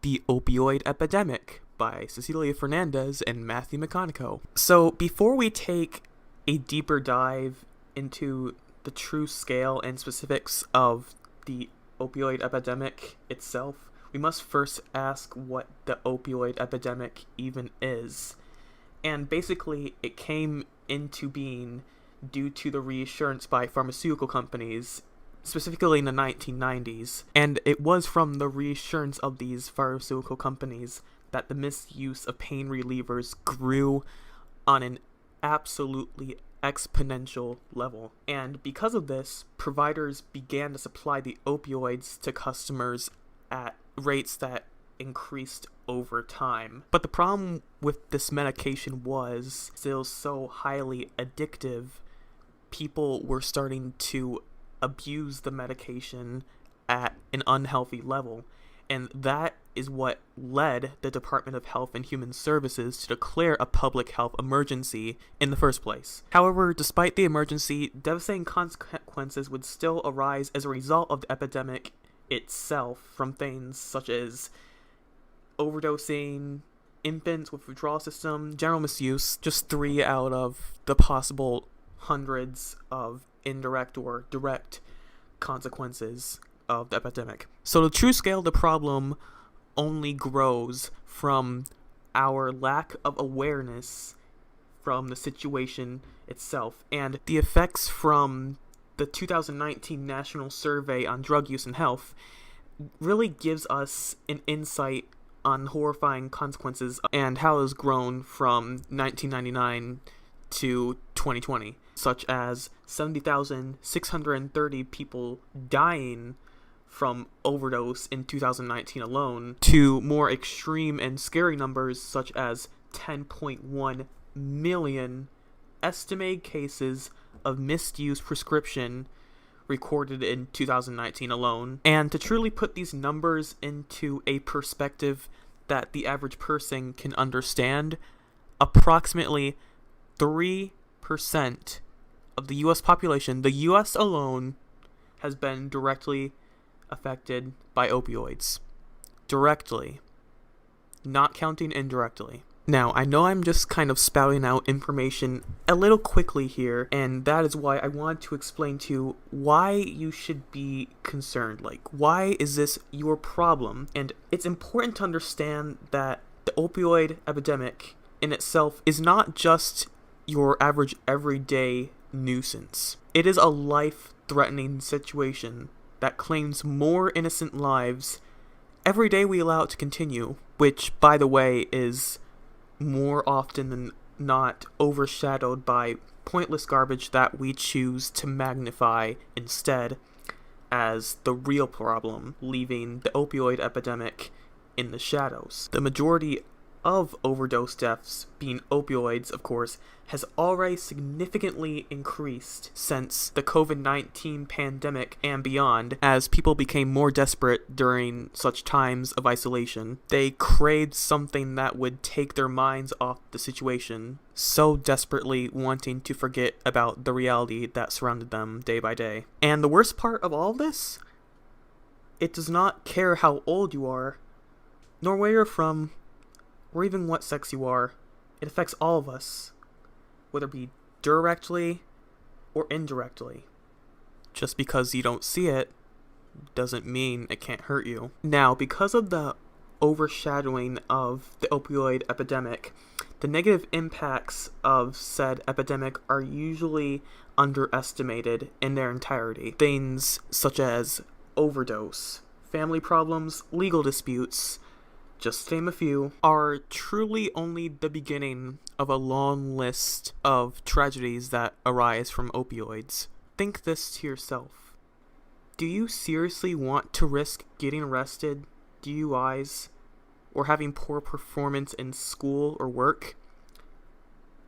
The Opioid Epidemic by Cecilia Fernandez and Matthew McConaughey. So before we take a deeper dive into the true scale and specifics of the opioid epidemic itself, we must first ask what the opioid epidemic even is. And basically, it came into being due to the reassurance by pharmaceutical companies, specifically in the 1990s. And it was from the reassurance of these pharmaceutical companies that the misuse of pain relievers grew on an absolutely exponential level. And because of this, providers began to supply the opioids to customers at rates that increased over time. But the problem with this medication was still so highly addictive, people were starting to abuse the medication at an unhealthy level. And that is what led the Department of Health and Human Services to declare a public health emergency in the first place. However, despite the emergency, devastating consequences would still arise as a result of the epidemic itself, from things such as overdosing, infants with withdrawal system, general misuse, just 3 out of the possible hundreds of indirect or direct consequences of the epidemic. So the true scale of the problem only grows from our lack of awareness from the situation itself, and the effects from the 2019 National Survey on Drug Use and Health really gives us an insight on horrifying consequences and how it has grown from 1999 to 2020, such as 70,630 people dying from overdose in 2019 alone, to more extreme and scary numbers such as 10.1 million estimated cases of misuse prescription recorded in 2019 alone. And to truly put these numbers into a perspective that the average person can understand, approximately 3% of the US population, the US alone, has been directly affected by opioids. Directly. Not counting indirectly. Now, I know I'm just kind of spouting out information a little quickly here, and that is why I want to explain to you why you should be concerned. Like, why is this your problem? And it's important to understand that the opioid epidemic in itself is not just your average everyday nuisance. It is a life-threatening situation that claims more innocent lives every day we allow it to continue, which, by the way, is more often than not overshadowed by pointless garbage that we choose to magnify instead as the real problem, leaving the opioid epidemic in the shadows. The majority of overdose deaths, being opioids, of course, has already significantly increased since the COVID-19 pandemic and beyond, as people became more desperate during such times of isolation. They craved something that would take their minds off the situation, so desperately wanting to forget about the reality that surrounded them day by day. And the worst part of all this? It does not care how old you are, nor where you're from, or even what sex you are. It affects all of us, whether it be directly or indirectly. Just because you don't see it doesn't mean it can't hurt you. Now, because of the overshadowing of the opioid epidemic, the negative impacts of said epidemic are usually underestimated in their entirety. Things such as overdose, family problems, legal disputes, just to name a few, are truly only the beginning of a long list of tragedies that arise from opioids. Think this to yourself. Do you seriously want to risk getting arrested, DUIs, or having poor performance in school or work?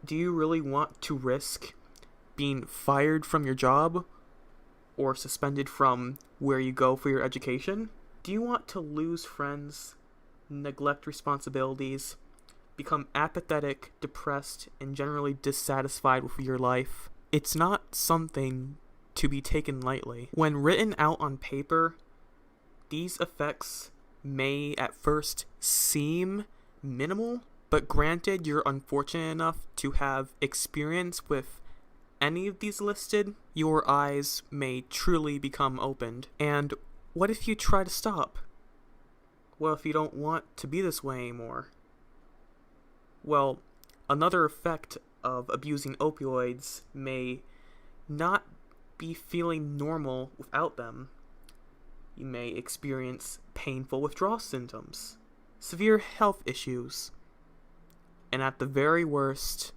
Do you really want to risk being fired from your job or suspended from where you go for your education? Do you want to lose friends, neglect responsibilities, become apathetic, depressed, and generally dissatisfied with your life? It's not something to be taken lightly. When written out on paper, these effects may at first seem minimal, but granted you're unfortunate enough to have experience with any of these listed, your eyes may truly become opened. And what if you try to stop? What if you don't want to be this way anymore? Well, another effect of abusing opioids may not be feeling normal without them. You may experience painful withdrawal symptoms, severe health issues, and at the very worst,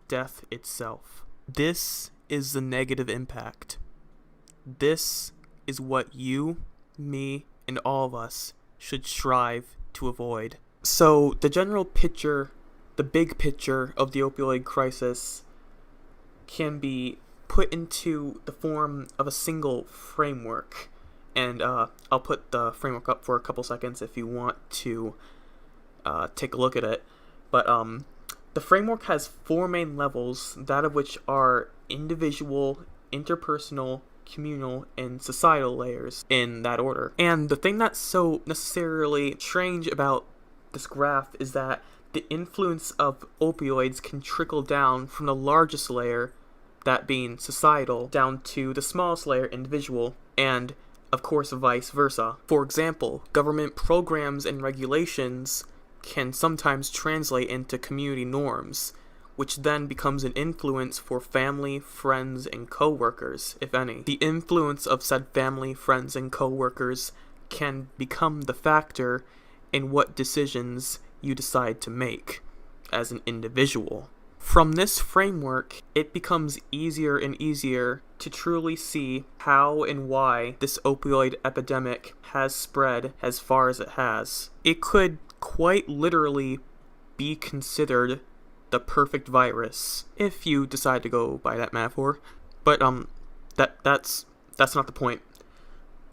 death itself. This is the negative impact. This is what you, me, and all of us should strive to avoid. So the general picture, the big picture of the opioid crisis can be put into the form of a single framework. And I'll put the framework up for a couple seconds if you want to take a look at it. But the framework has 4 main levels, that of which are individual, interpersonal, communal, and societal layers in that order. And the thing that's so necessarily strange about this graph is that the influence of opioids can trickle down from the largest layer, that being societal, down to the smallest layer, individual, and of course vice versa. For example, government programs and regulations can sometimes translate into community norms, which then becomes an influence for family, friends, and co-workers, if any. The influence of said family, friends, and co-workers can become the factor in what decisions you decide to make as an individual. From this framework, it becomes easier and easier to truly see how and why this opioid epidemic has spread as far as it has. It could quite literally be considered the perfect virus, if you decide to go by that metaphor. But that's not the point.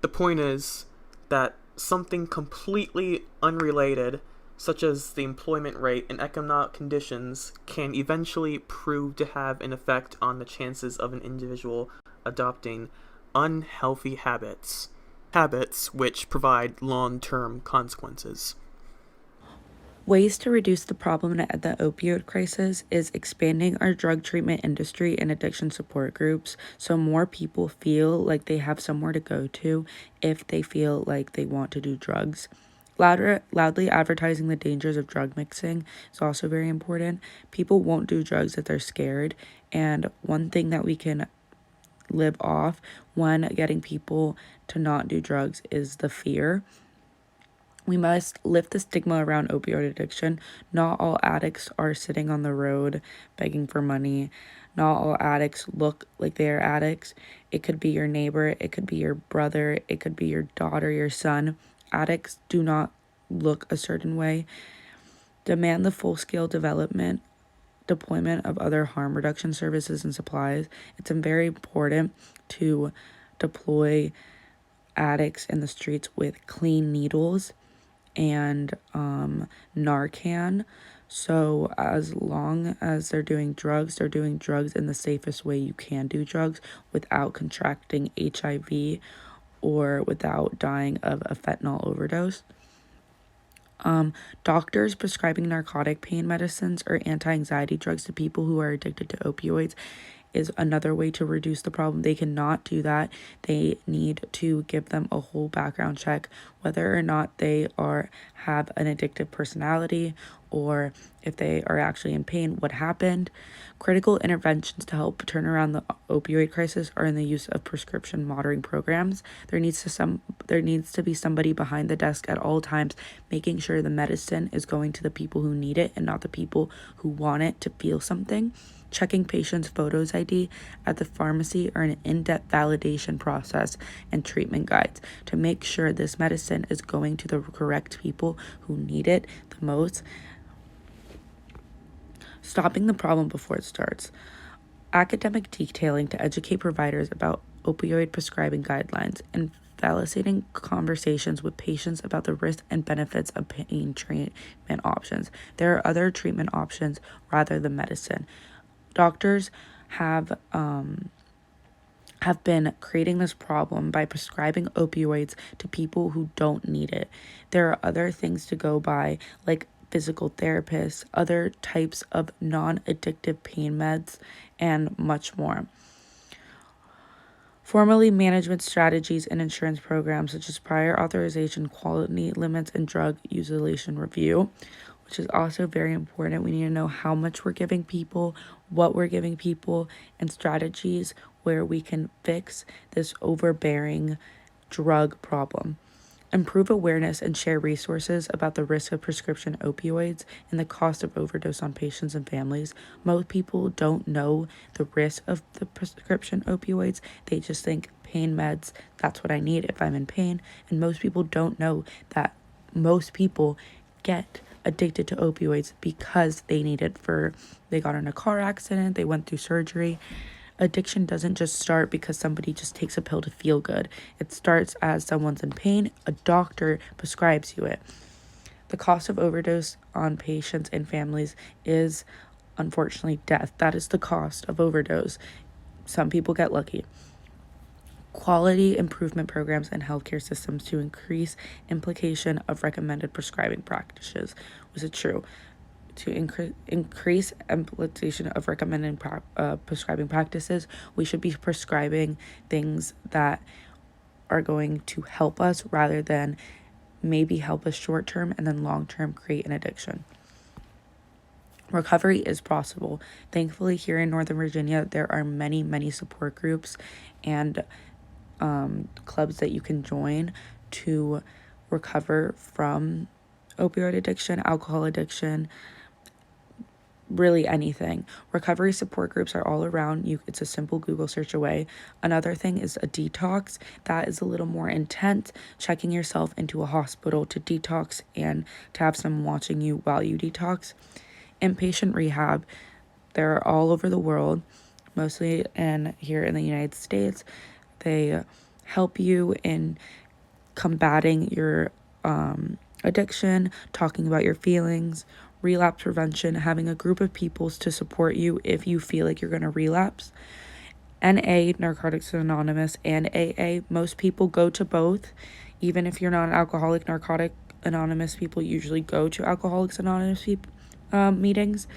The point is that something completely unrelated, such as the employment rate and economic conditions, can eventually prove to have an effect on the chances of an individual adopting unhealthy habits which provide long-term consequences. Ways to reduce the problem at the opioid crisis is expanding our drug treatment industry and addiction support groups so more people feel like they have somewhere to go to if they feel like they want to do drugs. Loudly advertising the dangers of drug mixing is also very important. People won't do drugs if they're scared, and one thing that we can live off when getting people to not do drugs is the fear. We must lift the stigma around opioid addiction. Not all addicts are sitting on the road begging for money. Not all addicts look like they are addicts. It could be your neighbor. It could be your brother. It could be your daughter, your son. Addicts do not look a certain way. Demand the full-scale deployment of other harm reduction services and supplies. It's very important to deploy addicts in the streets with clean needles and Narcan. So as long as they're doing drugs in the safest way you can do drugs without contracting HIV or without dying of a fentanyl overdose. Doctors prescribing narcotic pain medicines or anti-anxiety drugs to people who are addicted to opioids is another way to reduce the problem. They cannot do that. They need to give them a whole background check, whether or not they have an addictive personality or if they are actually in pain, what happened. Critical interventions to help turn around the opioid crisis are in the use of prescription monitoring programs. There needs to be somebody behind the desk at all times, making sure the medicine is going to the people who need it and not the people who want it to feel something. Checking patients' photos ID at the pharmacy or an in-depth validation process and treatment guides to make sure this medicine is going to the correct people who need it the most. Stopping the problem before it starts. Academic detailing to educate providers about opioid prescribing guidelines and facilitating conversations with patients about the risks and benefits of pain treatment options. There are other treatment options rather than medicine. Doctors have have been creating this problem by prescribing opioids to people who don't need it. There are other things to go by, like physical therapists, other types of non-addictive pain meds, and much more. Formally, management strategies and insurance programs such as prior authorization, quality limits, and drug utilization review, which is also very important. We need to know how much we're giving people, what we're giving people, and strategies where we can fix this overbearing drug problem. Improve awareness and share resources about the risk of prescription opioids and the cost of overdose on patients and families. Most people don't know the risk of the prescription opioids. They just think pain meds, that's what I need if I'm in pain. And most people don't know that most people get addicted to opioids because they got in a car accident, they went through surgery. Addiction doesn't just start because somebody just takes a pill to feel good. It starts as someone's in pain, a doctor prescribes you it. The cost of overdose on patients and families is unfortunately death. That is the cost of overdose. Some people get lucky. Quality improvement programs and healthcare systems to increase implication of recommended prescribing practices. Was it true? To increase implementation of recommended prescribing practices, we should be prescribing things that are going to help us rather than maybe help us short term and then long term create an addiction. Recovery is possible. Thankfully, here in Northern Virginia, there are many, many support groups and clubs that you can join to recover from opioid addiction, alcohol addiction, really anything. Recovery support groups are all around you. It's a simple Google search away. Another thing is a detox. That is a little more intense, checking yourself into a hospital to detox and to have someone watching you while you detox. Inpatient rehab, they're all over the world, mostly here in the United States. They help you in combating your addiction, talking about your feelings, relapse prevention, having a group of people to support you if you feel like you're going to relapse. NA, Narcotics Anonymous, and AA, most people go to both. Even if you're not an alcoholic, Narcotic Anonymous people usually go to Alcoholics Anonymous meetings.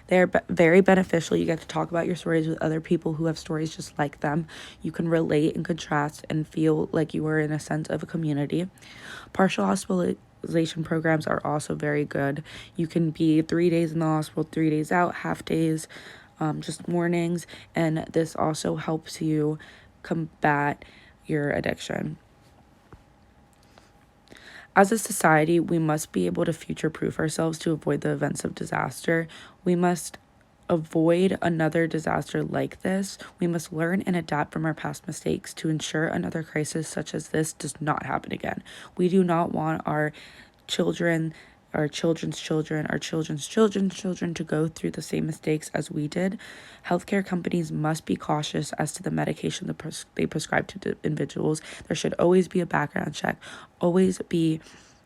They're very beneficial. You get to talk about your stories with other people who have stories just like them. You can relate and contrast and feel like you are in a sense of a community. Partial hospitalization programs are also very good. You can be 3 days in the hospital, 3 days out, half days, just mornings, and this also helps you combat your addiction. As a society, we must be able to future-proof ourselves to avoid the events of disaster. We must avoid another disaster like this. We must learn and adapt from our past mistakes to ensure another crisis such as this does not happen again. We do not want our children, our children's children, our children's children's children to go through the same mistakes as we did. Healthcare companies must be cautious as to the medication they prescribe to individuals. There should always be a background check. Always be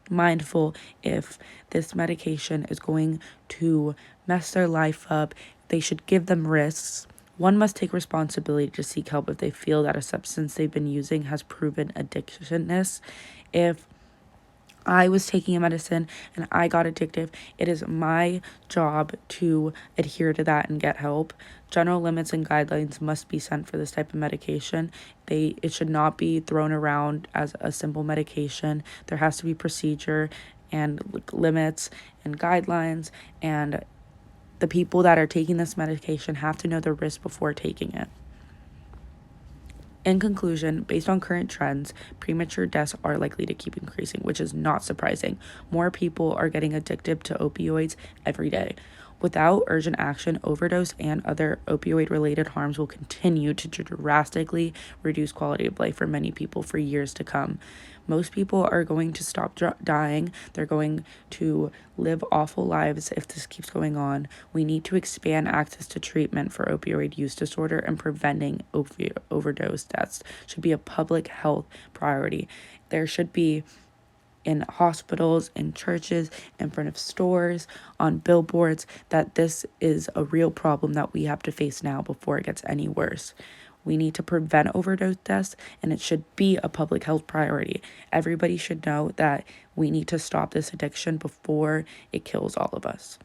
mindful if this medication is going to mess their life up. They should give them risks. One must take responsibility to seek help if they feel that a substance they've been using has proven addictionness. If I was taking a medicine and I got addictive, it is my job to adhere to that and get help. General limits and guidelines must be sent for this type of medication. It should not be thrown around as a simple medication. There has to be procedure and limits and guidelines, and the people that are taking this medication have to know the risk before taking it. In conclusion, based on current trends, premature deaths are likely to keep increasing, which is not surprising. More people are getting addicted to opioids every day. Without urgent action, overdose and other opioid-related harms will continue to drastically reduce quality of life for many people for years to come. Most people are going to stop dying. They're going to live awful lives if this keeps going on. We need to expand access to treatment for opioid use disorder, and preventing overdose deaths should be a public health priority. There should be in hospitals, in churches, in front of stores, on billboards, that this is a real problem that we have to face now before it gets any worse. We need to prevent overdose deaths, and it should be a public health priority. Everybody should know that we need to stop this addiction before it kills all of us.